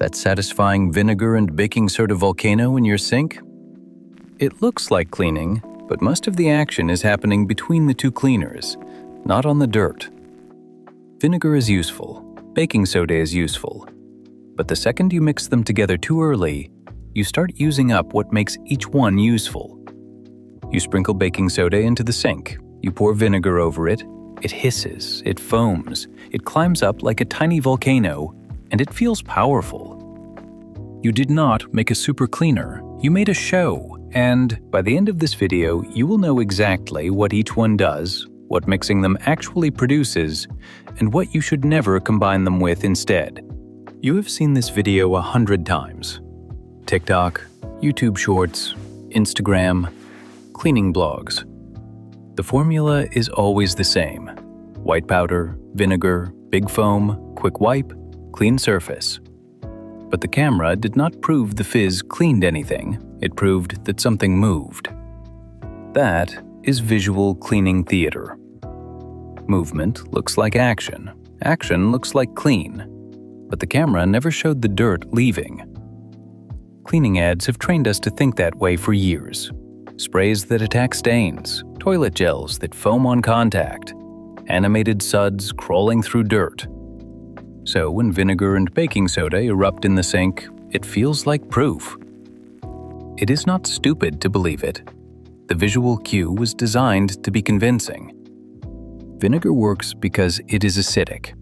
That satisfying vinegar and baking soda volcano in your sink? It looks like cleaning, but most of the action is happening between the two cleaners, not on the dirt. Vinegar is useful, baking soda is useful, but the second you mix them together too early, you start using up what makes each one useful. You sprinkle baking soda into the sink, you pour vinegar over it, it hisses, it foams, it climbs up like a tiny volcano, and it feels powerful. You did not make a super cleaner, you made a show, and by the end of this video, you will know exactly what each one does, what mixing them actually produces, and what you should never combine them with instead. You have seen this video 100 times. TikTok, YouTube Shorts, Instagram, cleaning blogs. The formula is always the same. White powder, vinegar, big foam, quick wipe, clean surface. But the camera did not prove the fizz cleaned anything, it proved that something moved. That is visual cleaning theater. Movement looks like action, action looks like clean, but the camera never showed the dirt leaving. Cleaning ads have trained us to think that way for years. Sprays that attack stains, toilet gels that foam on contact, animated suds crawling through dirt. So when vinegar and baking soda erupt in the sink, it feels like proof. It is not stupid to believe it. The visual cue was designed to be convincing. Vinegar works because it is acidic.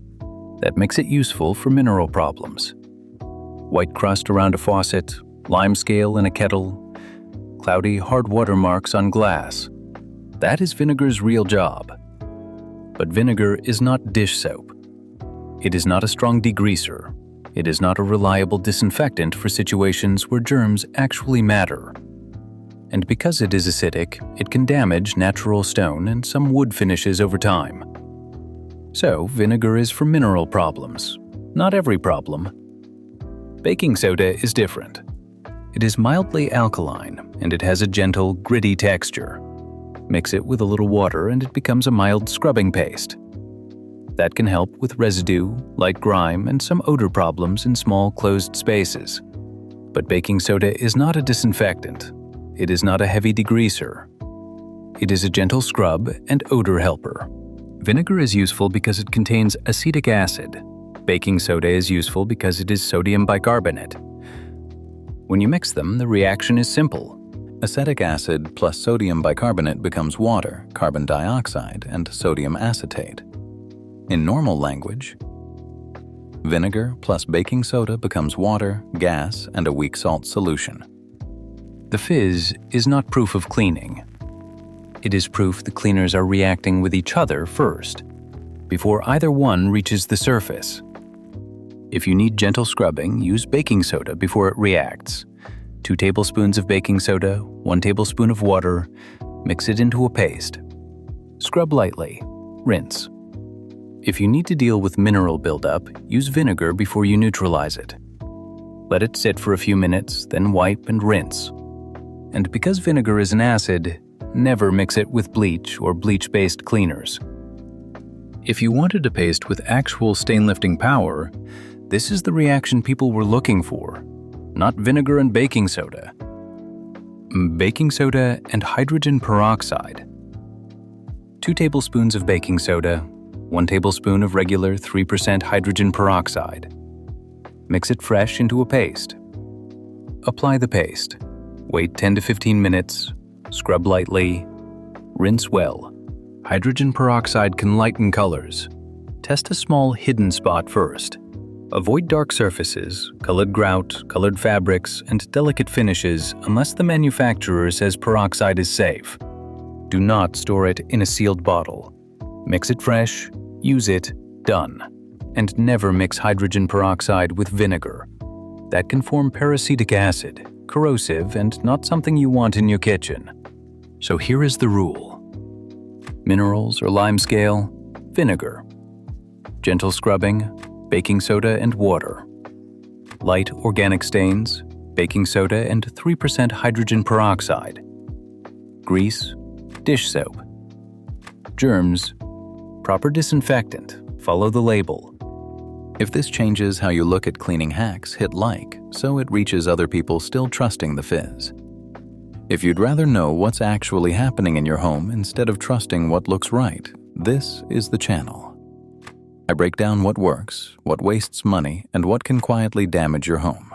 That makes it useful for mineral problems. White crust around a faucet, lime scale in a kettle, cloudy hard watermarks on glass. That is vinegar's real job. But vinegar is not dish soap. It is not a strong degreaser. It is not a reliable disinfectant for situations where germs actually matter. And because it is acidic, it can damage natural stone and some wood finishes over time. So, vinegar is for mineral problems, not every problem. Baking soda is different. It is mildly alkaline, and it has a gentle, gritty texture. Mix it with a little water and it becomes a mild scrubbing paste. That can help with residue, light grime, and some odor problems in small, closed spaces. But baking soda is not a disinfectant. It is not a heavy degreaser. It is a gentle scrub and odor helper. Vinegar is useful because it contains acetic acid. Baking soda is useful because it is sodium bicarbonate. When you mix them, the reaction is simple. Acetic acid plus sodium bicarbonate becomes water, carbon dioxide, and sodium acetate. In normal language, vinegar plus baking soda becomes water, gas, and a weak salt solution. The fizz is not proof of cleaning. It is proof the cleaners are reacting with each other first, before either one reaches the surface. If you need gentle scrubbing, use baking soda before it reacts. 2 tablespoons of baking soda, 1 tablespoon of water, mix it into a paste. Scrub lightly, rinse. If you need to deal with mineral buildup, use vinegar before you neutralize it. Let it sit for a few minutes, then wipe and rinse. And because vinegar is an acid, never mix it with bleach or bleach-based cleaners. If you wanted a paste with actual stain-lifting power, this is the reaction people were looking for, not vinegar and baking soda. Baking soda and hydrogen peroxide. 2 tablespoons of baking soda, 1 tablespoon of regular 3% hydrogen peroxide. Mix it fresh into a paste. Apply the paste. Wait 10 to 15 minutes. Scrub lightly. Rinse well. Hydrogen peroxide can lighten colors. Test a small hidden spot first. Avoid dark surfaces, colored grout, colored fabrics, and delicate finishes unless the manufacturer says peroxide is safe. Do not store it in a sealed bottle. Mix it fresh, use it, done. And never mix hydrogen peroxide with vinegar. That can form peracetic acid, corrosive, and not something you want in your kitchen. So here is the rule. Minerals or lime scale, vinegar. Gentle scrubbing, baking soda and water. Light organic stains, baking soda and 3% hydrogen peroxide. Grease, dish soap. Germs, proper disinfectant, follow the label. If this changes how you look at cleaning hacks, hit like so it reaches other people still trusting the fizz. If you'd rather know what's actually happening in your home instead of trusting what looks right, this is the channel. I break down what works, what wastes money, and what can quietly damage your home.